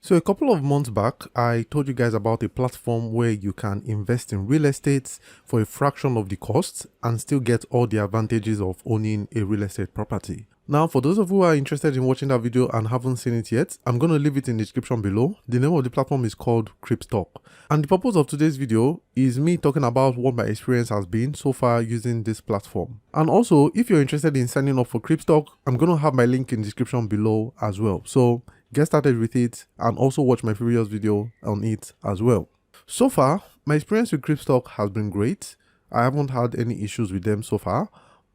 So a couple of months back, I told you guys about a platform where you can invest in real estate for a fraction of the cost and still get all the advantages of owning a real estate property. Now, for those of you who are interested in watching that video and haven't seen it yet, I'm going to leave it in the description below. The name of the platform is called Cribstock. And the purpose of today's video is me talking about what my experience has been so far using this platform. And also, if you're interested in signing up for Cribstock, I'm going to have my link in the description below as well. So get started with it and also watch my previous video on it as well. So far, my experience with Cribstock has been great. I haven't had any issues with them so far.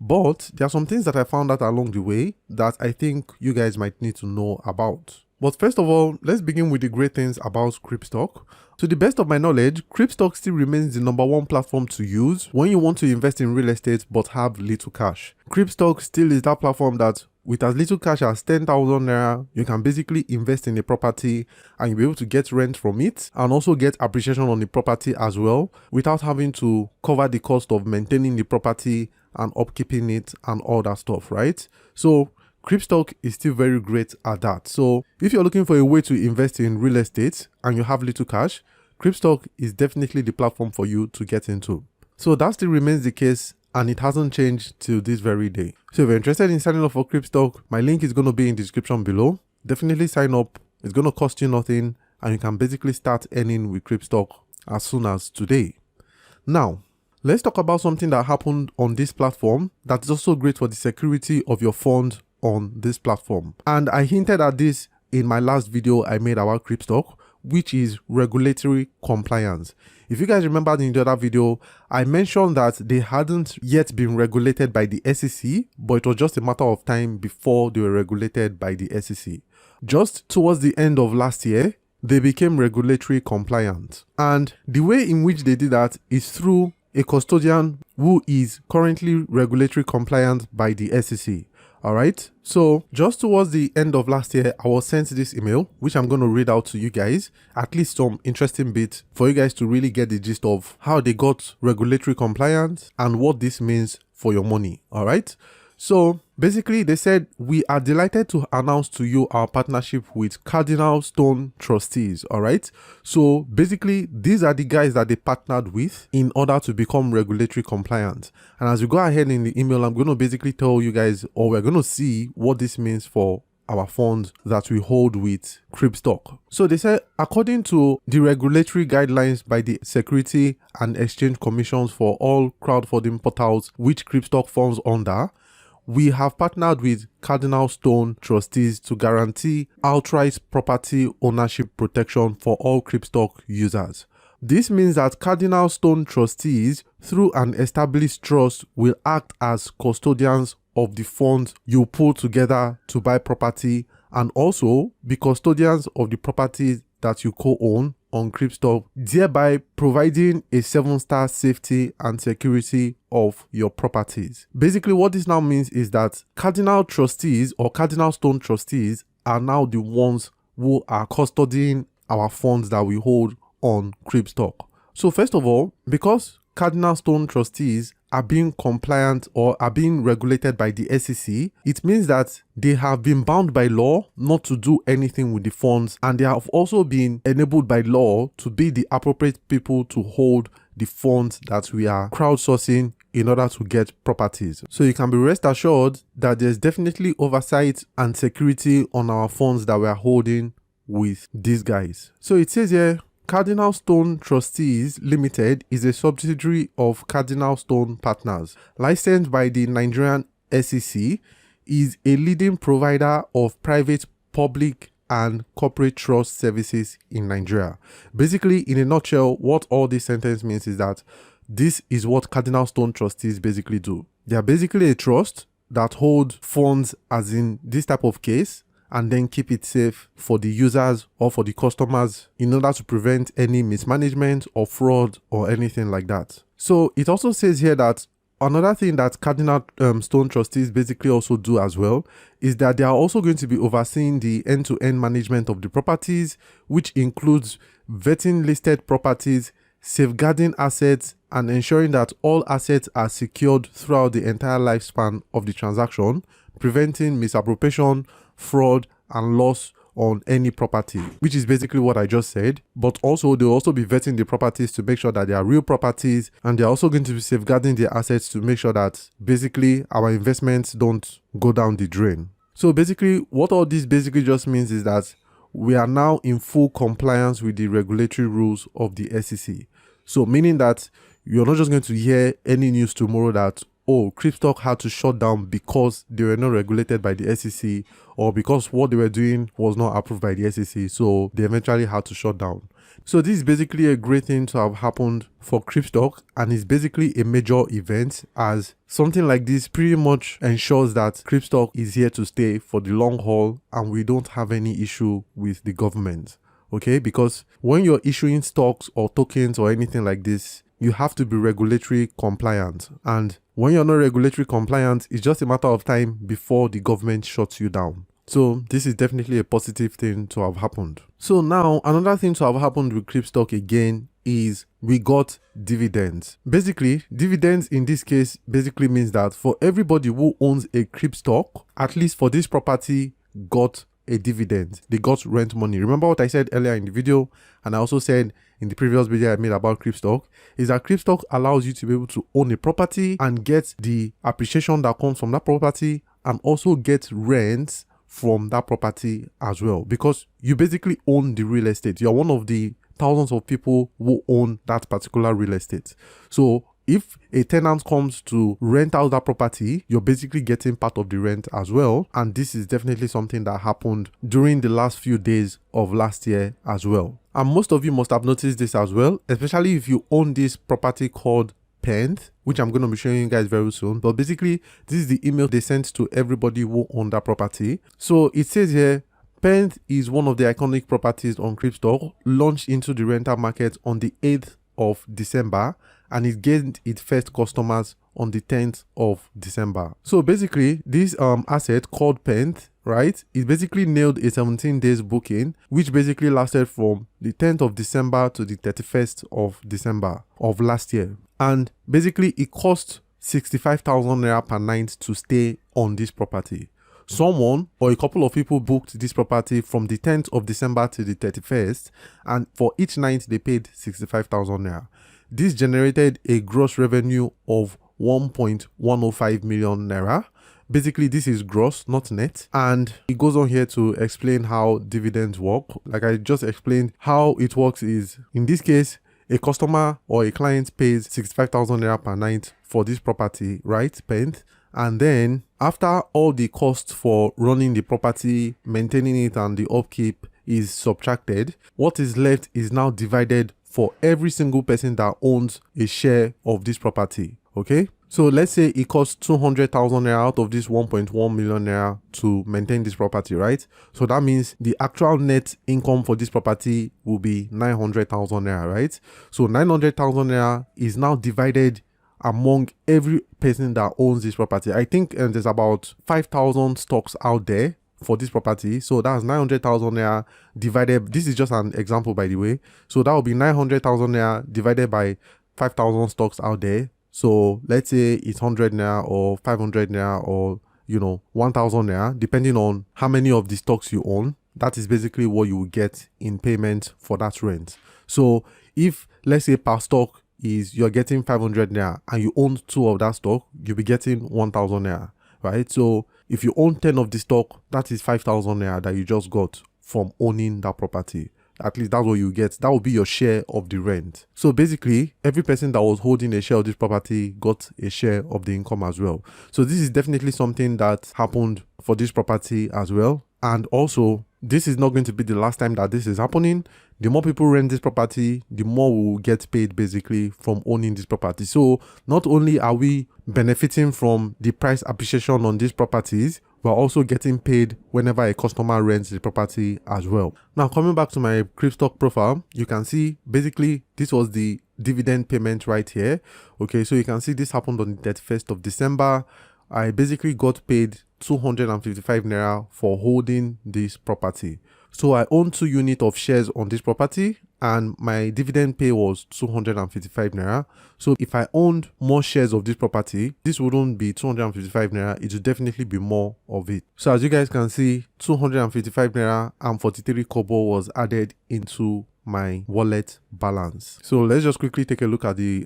But there are some things that I found out along the way that I think you guys might need to know about. But first of all, let's begin with the great things about Cribstock. To the best of my knowledge, Cribstock still remains the #1 platform to use when you want to invest in real estate but have little cash. Cribstock still is that platform that with as little cash as 10,000 naira, you can basically invest in a property and you'll be able to get rent from it and also get appreciation on the property as well without having to cover the cost of maintaining the property and upkeeping it and all that stuff, right? So Cribstock is still very great at that. So if you're looking for a way to invest in real estate and you have little cash, Cribstock is definitely the platform for you to get into. So that still remains the case and it hasn't changed till this very day. So if you're interested in signing up for Cribstock, my link is going to be in the description below. Definitely sign up. It's going to cost you nothing and you can basically start earning with Cribstock as soon as today. Now, let's talk about something that happened on this platform that is also great for the security of your fund on this platform. And I hinted at this in my last video I made about Cribstock, which is regulatory compliance. If you guys remember in the other video, I mentioned that they hadn't yet been regulated by the SEC, but it was just a matter of time before they were regulated by the SEC. Just towards the end of last year, they became regulatory compliant. And the way in which they did that is through a custodian who is currently regulatory compliant by the SEC. Alright, so just towards the end of last year, I was sent this email, which I'm going to read out to you guys, at least some interesting bits for you guys to really get the gist of how they got regulatory compliant and what this means for your money. Alright, so basically they said, we are delighted to announce to you our partnership with Cardinal Stone Trustees. All right. So basically these are the guys that they partnered with in order to become regulatory compliant. And as we go ahead in the email, I'm going to basically tell you guys, or we're going to see what this means for our funds that we hold with Cribstock. So they said, according to the regulatory guidelines by the Security and Exchange Commissions for all crowdfunding portals which Cribstock falls under, we have partnered with Cardinal Stone Trustees to guarantee outright property ownership protection for all Cribstock users. This means that Cardinal Stone Trustees, through an established trust, will act as custodians of the funds you pull together to buy property and also be custodians of the properties that you co-own on Cribstock, thereby providing a 7-star safety and security of your properties. Basically, what this now means is that Cardinal Trustees or Cardinal Stone Trustees are now the ones who are custodying our funds that we hold on Cribstock. So first of all, because Cardinal Stone Trustees are being compliant or are being regulated by the SEC, it means that they have been bound by law not to do anything with the funds, and they have also been enabled by law to be the appropriate people to hold the funds that we are crowdsourcing in order to get properties. So you can be rest assured that there's definitely oversight and security on our funds that we are holding with these guys. So it says here, Cardinal Stone Trustees Limited is a subsidiary of Cardinal Stone Partners, licensed by the Nigerian SEC, is a leading provider of private, public, and corporate trust services in Nigeria. Basically, in a nutshell, what all this sentence means is that this is what Cardinal Stone Trustees basically do. They are basically a trust that hold funds, as in this type of case, and then keep it safe for the users or for the customers in order to prevent any mismanagement or fraud or anything like that. So it also says here that another thing that Cardinal Stone Trustees basically also do as well is that they are also going to be overseeing the end-to-end management of the properties, which includes vetting listed properties, safeguarding assets, and ensuring that all assets are secured throughout the entire lifespan of the transaction, preventing misappropriation, fraud, and loss on any property, which is basically what I just said. But also they'll also be vetting the properties to make sure that they are real properties, and they're also going to be safeguarding their assets to make sure that basically our investments don't go down the drain. So basically what all this basically just means is that we are now in full compliance with the regulatory rules of the SEC. So meaning that you're not just going to hear any news tomorrow that, oh, Cribstock had to shut down because they were not regulated by the SEC, or because what they were doing was not approved by the SEC, so they eventually had to shut down. So this is basically a great thing to have happened for Cribstock, and it's basically a major event, as something like this pretty much ensures that Cribstock is here to stay for the long haul and we don't have any issue with the government. Okay, because when you're issuing stocks or tokens or anything like this, you have to be regulatory compliant, and when you're not regulatory compliant, it's just a matter of time before the government shuts you down. So this is definitely a positive thing to have happened. So now another thing to have happened with Cribstock again is we got dividends. Basically, dividends in this case basically means that for everybody who owns a Cribstock, at least for this property, got a dividend. They got rent money. Remember what I said earlier in the video, and I also said in the previous video I made about Cribstock, is that Cribstock allows you to be able to own a property and get the appreciation that comes from that property, and also get rent from that property as well, because you basically own the real estate. You're one of the thousands of people who own that particular real estate. So if a tenant comes to rent out that property, you're basically getting part of the rent as well. And this is definitely something that happened during the last few days of last year as well. And most of you must have noticed this as well, especially if you own this property called Pent, which I'm going to be showing you guys very soon. But basically, this is the email they sent to everybody who owned that property. So it says here, Pent is one of the iconic properties on Cribstock, launched into the rental market on the 8th of December, and it gained its first customers on the 10th of December. So basically, this asset called Pent, right, it basically nailed a 17 days booking, which basically lasted from the 10th of December to the 31st of December of last year. And basically it cost 65,000 naira per night to stay on this property. Someone or a couple of people booked this property from the 10th of December to the 31st, and for each night they paid 65,000 naira. This generated a gross revenue of 1.105 million naira. Basically, this is gross, not net. And it goes on here to explain how dividends work. Like I just explained, how it works is, in this case, a customer or a client pays 65,000 naira per night for this property, right, Pent? And then after all the costs for running the property, maintaining it, and the upkeep is subtracted, what is left is now divided for every single person that owns a share of this property. Okay, so let's say it costs 200,000 naira out of this 1.1 million naira to maintain this property, right? So that means the actual net income for this property will be 900,000 naira, right? So 900,000 naira is now divided among every person that owns this property. I think there's about 5,000 stocks out there for this property. So that's 900,000 naira divided. This is just an example, by the way. So that will be 900,000 naira divided by 5,000 stocks out there. So let's say it's 100 naira or 500 naira or 1,000 naira, depending on how many of the stocks you own. That is basically what you will get in payment for that rent. So if, let's say, per stock is you're getting 500 naira and you own 2 of that stock, you'll be getting 1,000 naira, right? So if you own 10 of the stock, that is 5,000 naira that you just got from owning that property. At least that's what you get. That will be your share of the rent. So basically, every person that was holding a share of this property got a share of the income as well. So this is definitely something that happened for this property as well. And also, this is not going to be the last time that this is happening. The more people rent this property, the more we will get paid basically from owning this property. So not only are we benefiting from the price appreciation on these properties, we're also getting paid whenever a customer rents the property as well. Now, coming back to my Cribstock profile, you can see basically this was the dividend payment right here. Okay, so you can see this happened on the 31st of December. I basically got paid 255 naira for holding this property. So I own 2 units of shares on this property, and my dividend pay was 255 naira. So if I owned more shares of this property, this wouldn't be 255 naira, it would definitely be more of it. So as you guys can see, 255 naira and 43 kobo was added into my wallet balance. So let's just quickly take a look at the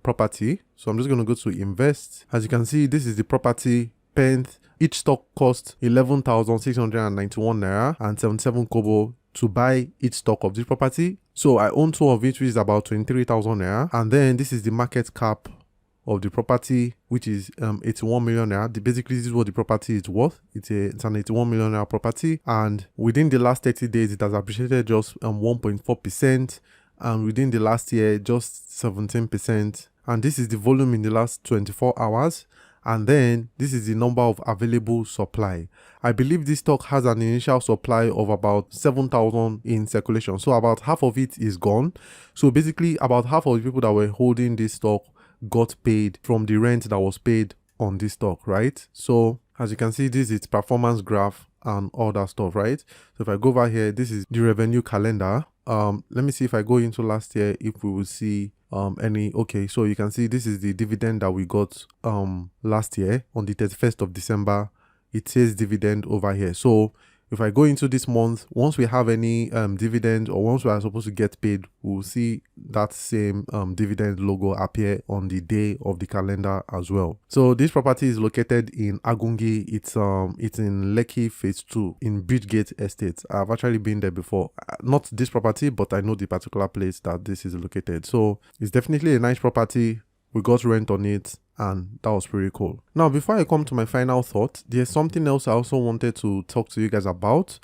property. So I'm just going to go to invest. As you can see, this is the property. Pence, each stock cost 11,691 naira and 77 kobo to buy each stock of this property. So I own 2 of it, which is about 23,000 naira. And then this is the market cap of the property, which is 81 million naira. Basically, this is what the property is worth. It's an 81 million naira property, and within the last 30 days it has appreciated just 1.4%, and within the last year just 17%. And this is the volume in the last 24 hours. And then this is the number of available supply. I believe this stock has an initial supply of about 7,000 in circulation, so about half of it is gone. So basically about half of the people that were holding this stock got paid from the rent that was paid on this stock, right? So as you can see, this is its performance graph and all that stuff, right? So if I go over here, this is the revenue calendar. Let me see if I go into last year if we will see okay, so you can see this is the dividend that we got last year on the 31st of December. It says dividend over here. So if I go into this month, once we have any dividend, or once we are supposed to get paid, we'll see that same dividend logo appear on the day of the calendar as well. So this property is located in Agungi. It's in Lekki phase 2 in Bridgegate Estate. I've actually been there before. Not this property, but I know the particular place that this is located. So it's definitely a nice property. We got rent on it, and that was pretty cool. Now, before I come to my final thought, there's something else I also wanted to talk to you guys about,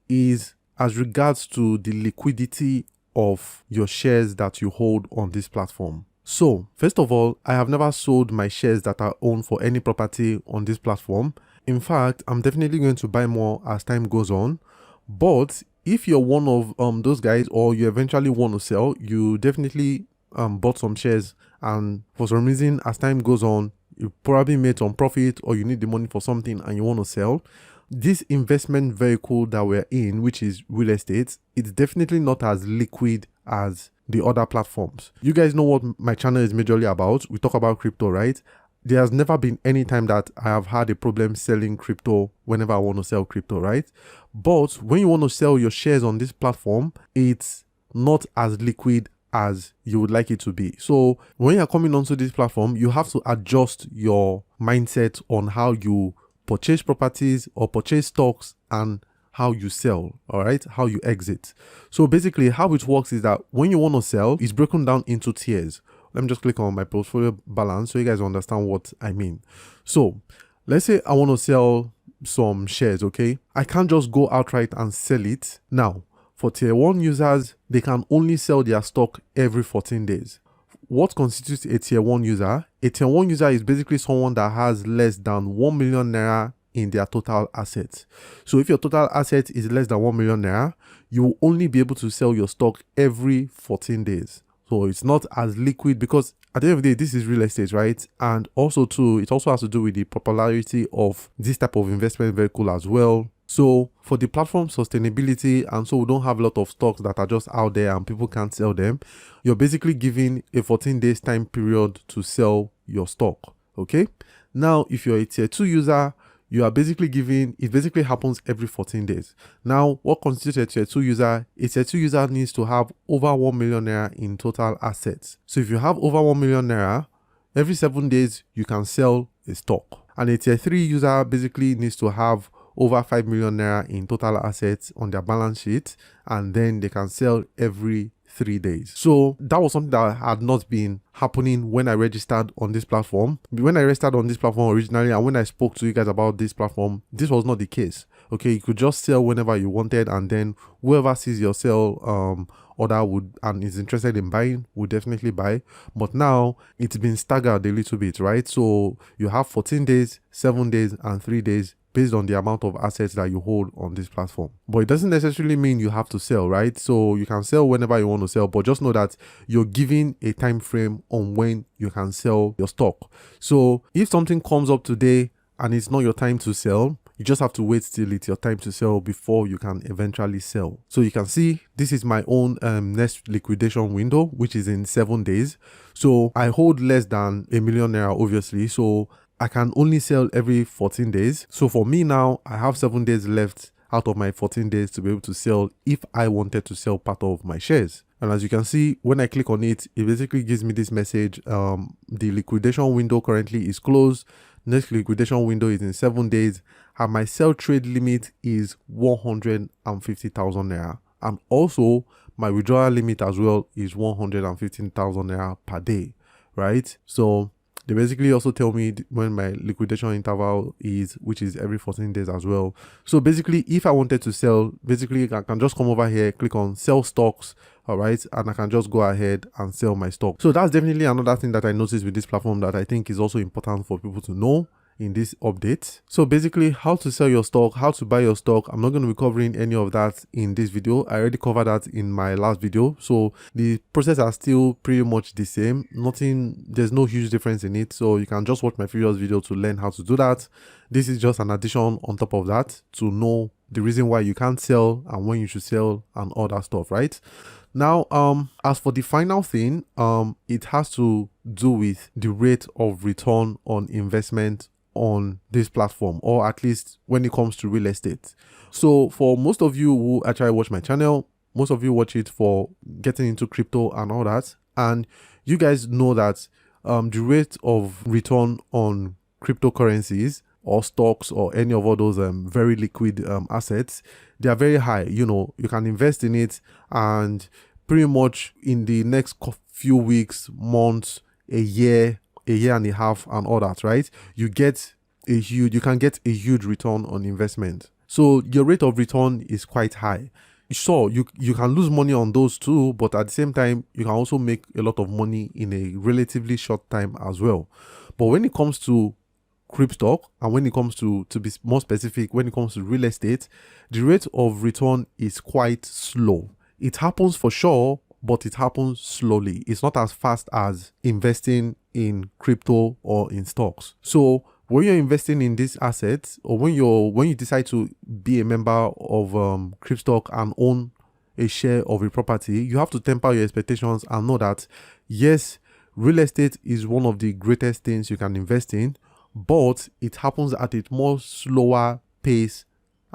is as regards to the liquidity of your shares that you hold on this platform. So first of all, I have never sold my shares that I own for any property on this platform. In fact, I'm definitely going to buy more as time goes on. But if you're one of those guys, or you eventually want to sell, you definitely bought some shares, and for some reason as time goes on you probably made some profit, or you need the money for something and you want to sell, this investment vehicle that we're in, which is real estate, it's definitely not as liquid as the other platforms. You guys know what my channel is majorly about. We talk about crypto, right? There has never been any time that I have had a problem selling crypto whenever I want to sell crypto, right? But when you want to sell your shares on this platform, it's not as liquid as you would like it to be. So when you're coming onto this platform, you have to adjust your mindset on how you purchase properties or purchase stocks, and how you sell, all right, how you exit. So basically how it works is that when you want to sell, it's broken down into tiers. Let me just click on my portfolio balance so you guys understand what I mean. So let's say I want to sell some shares, okay? I can't just go outright and sell it. Now, for tier 1 users, they can only sell their stock every 14 days. What constitutes a tier 1 user? A tier 1 user is basically someone that has less than 1 million naira in their total assets. So if your total asset is less than 1 million naira, you will only be able to sell your stock every 14 days. So it's not as liquid, because at the end of the day, this is real estate, right? And also too, it also has to do with the popularity of this type of investment vehicle as well. So for the platform sustainability, and so we don't have a lot of stocks that are just out there and people can't sell them, you're basically giving a 14 days time period to sell your stock. Okay. Now, if you're a tier 2 user, you are basically giving, it basically happens every 14 days. Now, what constitutes a tier 2 user? A tier 2 user needs to have over 1 million naira in total assets. So if you have over 1 million naira, every 7 days you can sell a stock. And a tier 3 user basically needs to have over 5 million naira in total assets on their balance sheet, and then they can sell every 3 days. So that was something that had not been happening when I registered on this platform. When I registered on this platform originally, and when I spoke to you guys about this platform, this was not the case. Okay, you could just sell whenever you wanted, and then whoever sees your sell order would and is interested in buying would definitely buy. But now it's been staggered a little bit, right? So you have 14 days, 7 days, and 3 days based on the amount of assets that you hold on this platform. But it doesn't necessarily mean you have to sell, right? So you can sell whenever you want to sell, but just know that you're giving a time frame on when you can sell your stock. So if something comes up today and it's not your time to sell, You just have to wait till it's your time to sell before you can eventually sell. So you can see this is my own next liquidation window, which is in 7 days. So I hold less than a million naira, obviously. So I can only sell every 14 days. So for me now, I have 7 days left out of my 14 days to be able to sell if I wanted to sell part of my shares. And as you can see, when I click on it, it basically gives me this message. The liquidation window currently is closed. Next liquidation window is in 7 days. And my sell trade limit is 150,000 naira. And also my withdrawal limit as well is 115,000 naira per day, right? So they basically also tell me when my liquidation interval is, which is every 14 days as well. So basically, if I wanted to sell, basically I can just come over here, click on sell stocks, all right, and I can just go ahead and sell my stock. So that's definitely another thing that I noticed with this platform that I think is also important for people to know in this update. So basically, how to sell your stock, how to buy your stock. I'm not going to be covering any of that in this video. I already covered that in my last video. So the process are still pretty much the same. There's no huge difference in it. So you can just watch my previous video to learn how to do that. This is just an addition on top of that to know the reason why you can't sell and when you should sell and all that stuff, right? Now, as for the final thing, it has to do with the rate of return on investment on this platform, or at least when it comes to real estate. So for most of you who actually watch my channel, most of you watch it for getting into crypto and all that, and you guys know that the rate of return on cryptocurrencies or stocks or any of all those very liquid assets, they are very high. You know, you can invest in it and pretty much in the next few weeks, months, a year and a half and all that, right? You can get a huge return on investment. So your rate of return is quite high. Sure, you can lose money on those too, but at the same time, you can also make a lot of money in a relatively short time as well. But when it comes to Cribstock, and when it comes to be more specific, when it comes to real estate, the rate of return is quite slow. It happens for sure, but it happens slowly. It's not as fast as investing in crypto or in stocks. So when you're investing in these assets, or when you decide to be a member of Cribstock and own a share of a property, you have to temper your expectations and know that yes, real estate is one of the greatest things you can invest in, but it happens at a more slower pace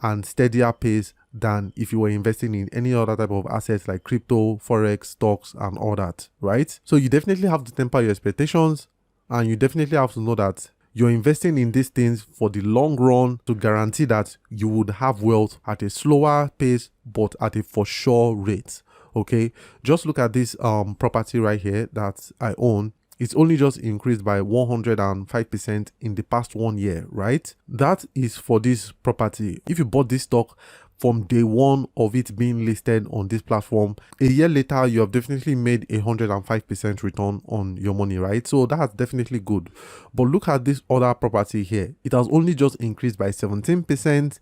and steadier pace than if you were investing in any other type of assets like crypto, forex, stocks, and all that, right? So you definitely have to temper your expectations, and you definitely have to know that you're investing in these things for the long run to guarantee that you would have wealth at a slower pace, but at a for sure rate. Okay, just look at this property right here that I own. It's only just increased by 105% in the past 1 year, right? That is for this property. If you bought this stock from day one of it being listed on this platform, a year later, you have definitely made 105% return on your money, right? So that's definitely good. But look at this other property here. It has only just increased by 17%.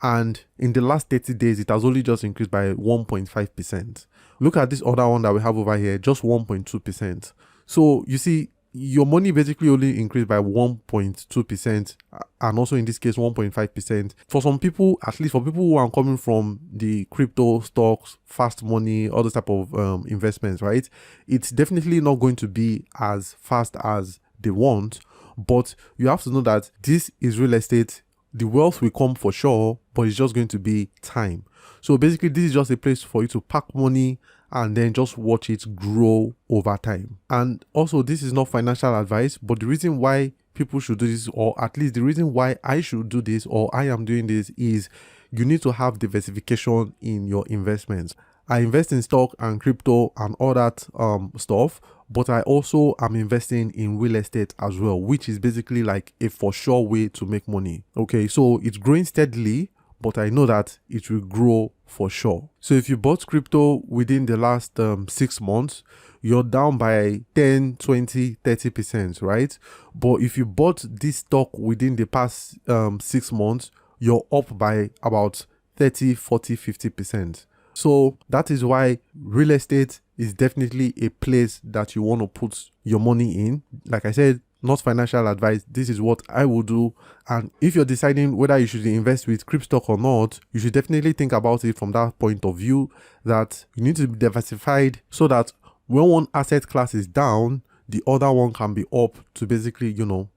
And in the last 30 days, it has only just increased by 1.5%. Look at this other one that we have over here, just 1.2%. So you see, your money basically only increased by 1.2%, and also in this case 1.5%. For some people, at least for people who are coming from the crypto, stocks, fast money, all those type of investments, right? It's definitely not going to be as fast as they want, but you have to know that this is real estate. The wealth will come for sure, but it's just going to be time. So basically, this is just a place for you to park money and then just watch it grow over time. And also, this is not financial advice, but the reason why people should do this, or at least the reason why I should do this, or I am doing this, is you need to have diversification in your investments. I invest in stock and crypto and all that stuff, but I also am investing in real estate as well, which is basically like a for sure way to make money. Okay, so it's growing steadily, but I know that it will grow for sure. So if you bought crypto within the last 6 months, you're down by 10, 20, 30%, right? But if you bought this stock within the past 6 months, you're up by about 30, 40, 50%. So that is why real estate is definitely a place that you want to put your money in. Like I said, not financial advice. This is what I will do. And if you're deciding whether you should invest with Cribstock or not, you should definitely think about it from that point of view, that you need to be diversified so that when one asset class is down, the other one can be up to basically,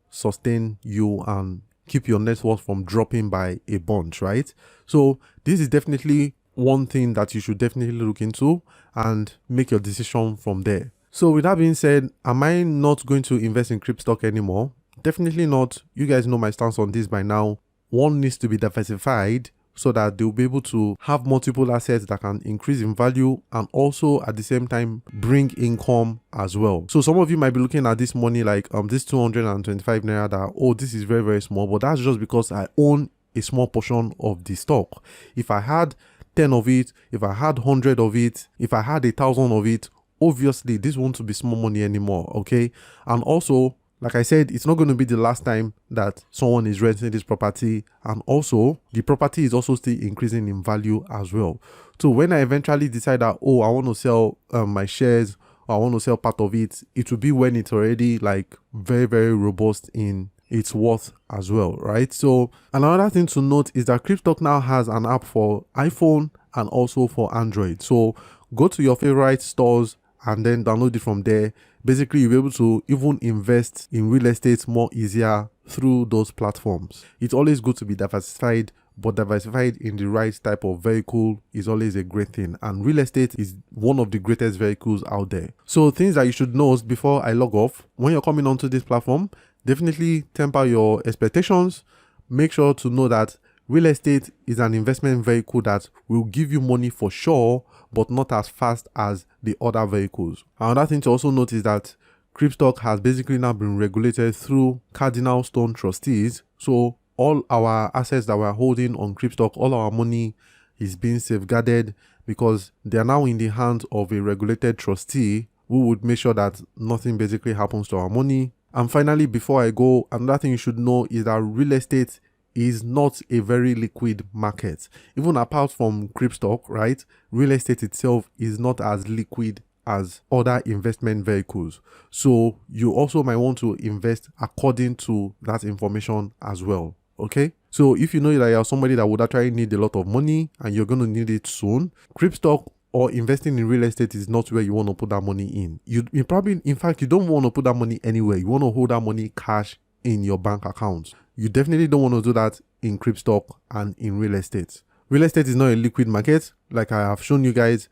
sustain you and keep your net worth from dropping by a bunch, right? So this is definitely one thing that you should definitely look into and make your decision from there. So with that being said, am I not going to invest in Cribstock anymore? Definitely not. You guys know my stance on this by now. One needs to be diversified so that they'll be able to have multiple assets that can increase in value and also at the same time bring income as well. So some of you might be looking at this money like this 225 naira that, oh, this is very, very small, but that's just because I own a small portion of the stock. If I had 10 of it, if I had 100 of it, if I had 1,000 of it, obviously this won't be small money anymore, okay? And also, like I said, it's not going to be the last time that someone is renting this property, and also the property is also still increasing in value as well. So when I eventually decide that, oh, I want to sell my shares, or I want to sell part of it, it will be when it's already like very, very robust in its worth as well, right? So another thing to note is that Cribstock now has an app for iPhone and also for Android. So go to your favorite stores and then download it from there. Basically, you'll be able to even invest in real estate more easier through those platforms. It's always good to be diversified, but diversified in the right type of vehicle is always a great thing. And real estate is one of the greatest vehicles out there. So things that you should know before I log off, when you're coming onto this platform, definitely temper your expectations. Make sure to know that real estate is an investment vehicle that will give you money for sure, but not as fast as the other vehicles. Another thing to also note is that Cribstock has basically now been regulated through Cardinal Stone trustees. So all our assets that we're holding on Cribstock, all our money is being safeguarded because they are now in the hands of a regulated trustee who would make sure that nothing basically happens to our money. And finally, before I go, another thing you should know is that real estate is not a very liquid market. Even apart from Cribstock, right? Real estate itself is not as liquid as other investment vehicles. So you also might want to invest according to that information as well. Okay? So if you know that you're somebody that would actually need a lot of money and you're going to need it soon, Cribstock or investing in real estate is not where you want to put that money in. You probably, in fact, you don't want to put that money anywhere. You want to hold that money cash in your bank account. You definitely don't want to do that in Cribstock and in real estate. Real estate is not a liquid market. Like I have shown you guys,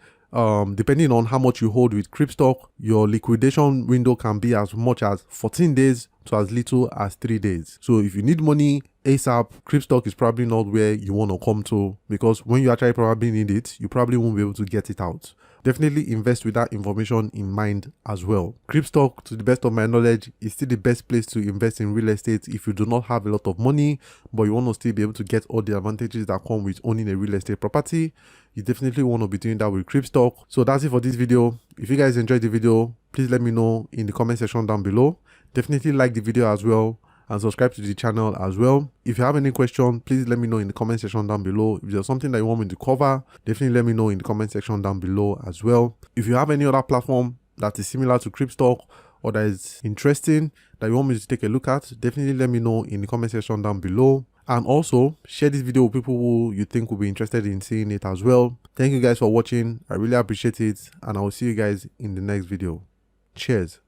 depending on how much you hold with Cribstock, your liquidation window can be as much as 14 days to as little as 3 days. So if you need money ASAP, Cribstock is probably not where you want to come to, because when you actually probably need it, you probably won't be able to get it out. Definitely invest with that information in mind as well. Cribstock, to the best of my knowledge, is still the best place to invest in real estate if you do not have a lot of money, but you want to still be able to get all the advantages that come with owning a real estate property. You definitely want to be doing that with Cribstock. So that's it for this video. If you guys enjoyed the video, please let me know in the comment section down below. Definitely like the video as well and subscribe to the channel as well. If you have any question, please let me know in the comment section down below. If there's something that you want me to cover, definitely let me know in the comment section down below as well. If you have any other platform that is similar to Cribstock or that is interesting that you want me to take a look at, definitely let me know in the comment section down below. And also share this video with people who you think will be interested in seeing it as well. Thank you guys for watching. I really appreciate it, and I will see you guys in the next video. Cheers.